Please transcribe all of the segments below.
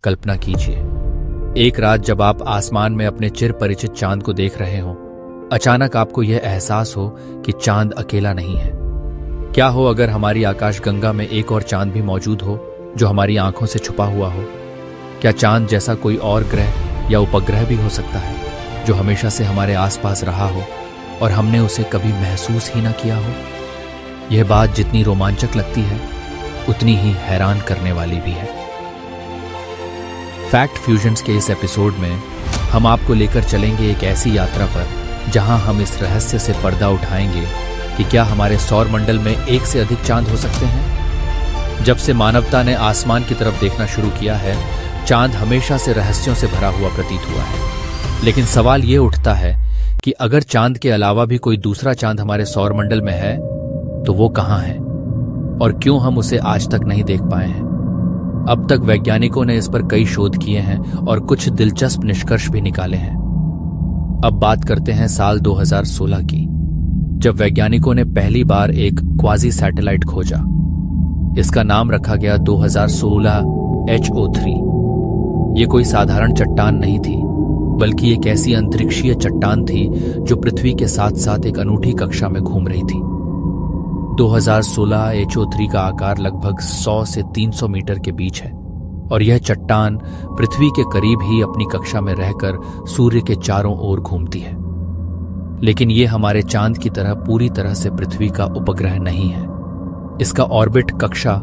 कल्पना कीजिए, एक रात जब आप आसमान में अपने चिर परिचित चांद को देख रहे हो, अचानक आपको यह एहसास हो कि चांद अकेला नहीं है। क्या हो अगर हमारी आकाशगंगा में एक और चांद भी मौजूद हो जो हमारी आंखों से छुपा हुआ हो? क्या चांद जैसा कोई और ग्रह या उपग्रह भी हो सकता है जो हमेशा से हमारे आसपास रहा हो और हमने उसे कभी महसूस ही ना किया हो? यह बात जितनी रोमांचक लगती है उतनी ही हैरान करने वाली भी है। फैक्ट फ्यूजन्स के इस एपिसोड में हम आपको लेकर चलेंगे एक ऐसी यात्रा पर जहां हम इस रहस्य से पर्दा उठाएंगे कि क्या हमारे सौर मंडल में एक से अधिक चांद हो सकते हैं। जब से मानवता ने आसमान की तरफ देखना शुरू किया है, चांद हमेशा से रहस्यों से भरा हुआ प्रतीत हुआ है। लेकिन सवाल ये उठता है कि अगर चांद के अलावा भी कोई दूसरा चांद हमारे सौर मंडल में है तो वो कहाँ है और क्यों हम उसे आज तक नहीं देख पाए हैं। अब तक वैज्ञानिकों ने इस पर कई शोध किए हैं और कुछ दिलचस्प निष्कर्ष भी निकाले हैं। अब बात करते हैं साल 2016 की, जब वैज्ञानिकों ने पहली बार एक क्वाजी सैटेलाइट खोजा। इसका नाम रखा गया 2016 HO3। ये कोई साधारण चट्टान नहीं थी, बल्कि एक ऐसी अंतरिक्षीय चट्टान थी जो पृथ्वी के साथ साथ एक अनूठी कक्षा में घूम रही थी। 2016 HO3 का आकार लगभग 100 से 300 मीटर के बीच है और यह चट्टान पृथ्वी के करीब ही अपनी कक्षा में रहकर सूर्य के चारों ओर घूमती है। लेकिन यह हमारे चांद की तरह पूरी तरह से पृथ्वी का उपग्रह नहीं है। इसका ऑर्बिट कक्षा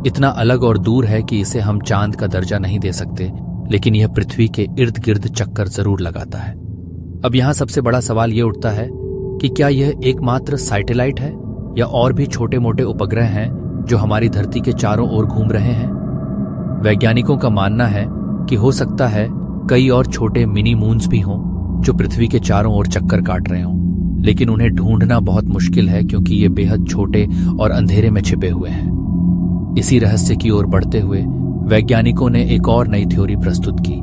इतना अलग और दूर है कि इसे हम चांद का दर्जा नहीं दे सकते, लेकिन यह पृथ्वी के इर्द गिर्द चक्कर जरूर लगाता है। अब यहां सबसे बड़ा सवाल यह उठता है कि क्या यह एकमात्र सैटेलाइट है या और भी छोटे मोटे उपग्रह हैं जो हमारी धरती के चारों ओर घूम रहे हैं। वैज्ञानिकों का मानना है कि हो सकता है कई और छोटे मिनी मून्स भी हों जो पृथ्वी के चारों ओर चक्कर काट रहे हों, लेकिन उन्हें ढूंढना बहुत मुश्किल है क्योंकि ये बेहद छोटे और अंधेरे में छिपे हुए हैं। इसी रहस्य की ओर बढ़ते हुए वैज्ञानिकों ने एक और नई थ्योरी प्रस्तुत की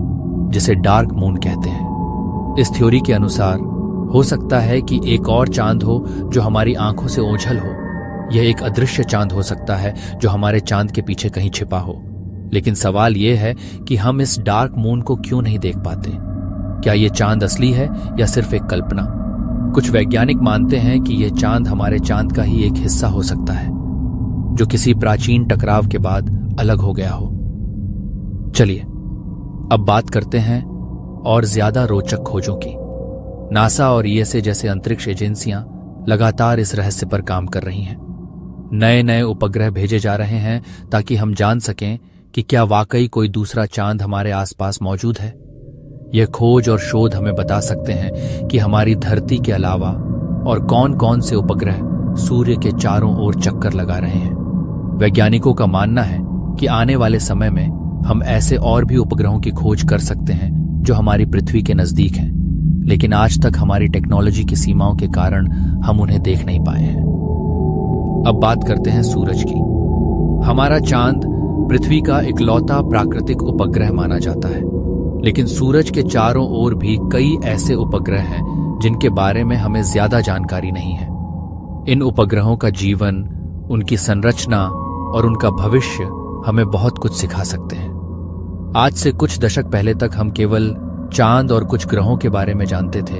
जिसे डार्क मून कहते हैं। इस थ्योरी के अनुसार हो सकता है कि एक और चांद हो जो हमारी आंखों से ओझल हो। यह एक अदृश्य चांद हो सकता है जो हमारे चांद के पीछे कहीं छिपा हो। लेकिन सवाल यह है कि हम इस डार्क मून को क्यों नहीं देख पाते। क्या यह चांद असली है या सिर्फ एक कल्पना? कुछ वैज्ञानिक मानते हैं कि यह चांद हमारे चांद का ही एक हिस्सा हो सकता है जो किसी प्राचीन टकराव के बाद अलग हो गया हो। चलिए अब बात करते हैं और ज्यादा रोचक खोजों की। नासा और ईएसए जैसे अंतरिक्ष एजेंसियां लगातार इस रहस्य पर काम कर रही हैं। नए नए उपग्रह भेजे जा रहे हैं ताकि हम जान सकें कि क्या वाकई कोई दूसरा चांद हमारे आसपास मौजूद है। यह खोज और शोध हमें बता सकते हैं कि हमारी धरती के अलावा और कौन कौन से उपग्रह सूर्य के चारों ओर चक्कर लगा रहे हैं। वैज्ञानिकों का मानना है कि आने वाले समय में हम ऐसे और भी उपग्रहों की खोज कर सकते हैं जो हमारी पृथ्वी के नजदीक हैं, लेकिन आज तक हमारी टेक्नोलॉजी की सीमाओं के कारण हम उन्हें देख नहीं पाए हैं। अब बात करते हैं सूरज की। हमारा चांद पृथ्वी का इकलौता प्राकृतिक उपग्रह माना जाता है, लेकिन सूरज के चारों ओर भी कई ऐसे उपग्रह हैं जिनके बारे में हमें ज्यादा जानकारी नहीं है। इन उपग्रहों का जीवन, उनकी संरचना और उनका भविष्य हमें बहुत कुछ सिखा सकते हैं। आज से कुछ दशक पहले तक हम केवल चांद और कुछ ग्रहों के बारे में जानते थे,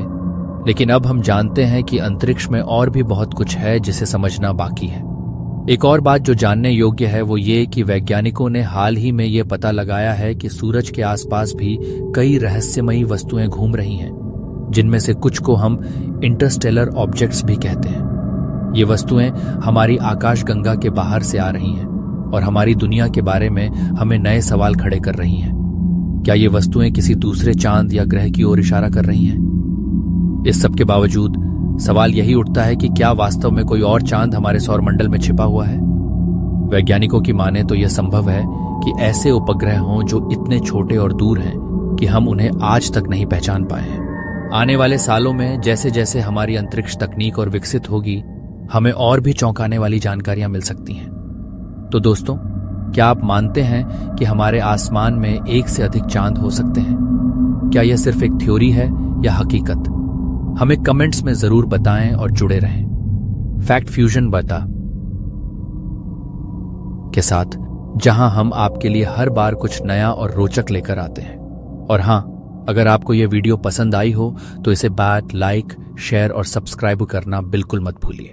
लेकिन अब हम जानते हैं कि अंतरिक्ष में और भी बहुत कुछ है जिसे समझना बाकी है। एक और बात जो जानने योग्य है वो ये कि वैज्ञानिकों ने हाल ही में ये पता लगाया है कि सूरज के आसपास भी कई रहस्यमयी वस्तुएं घूम रही हैं, जिनमें से कुछ को हम इंटरस्टेलर ऑब्जेक्ट्स भी कहते हैं। ये वस्तुएं हमारी आकाशगंगा के बाहर से आ रही हैं और हमारी दुनिया के बारे में हमें नए सवाल खड़े कर रही हैं। क्या ये वस्तुएं किसी दूसरे चांद या ग्रह की ओर इशारा कर रही हैं? इस सब के बावजूद सवाल यही उठता है कि क्या वास्तव में कोई और चांद हमारे सौर मंडल में छिपा हुआ है। वैज्ञानिकों की माने तो यह संभव है कि ऐसे उपग्रह हों जो इतने छोटे और दूर हैं कि हम उन्हें आज तक नहीं पहचान पाए हैं। आने वाले सालों में जैसे जैसे हमारी अंतरिक्ष तकनीक और विकसित होगी, हमें और भी चौंकाने वाली जानकारियां मिल सकती हैं। तो दोस्तों, क्या आप मानते हैं कि हमारे आसमान में एक से अधिक चांद हो सकते हैं? क्या यह सिर्फ एक थ्योरी है या हकीकत? हमें कमेंट्स में जरूर बताएं और जुड़े रहें। फैक्ट फ्यूजन बता के साथ जहां हम आपके लिए हर बार कुछ नया और रोचक लेकर आते हैं। और हाँ, अगर आपको यह वीडियो पसंद आई हो तो इसे लाइक, शेयर और सब्सक्राइब करना बिल्कुल मत भूलिए।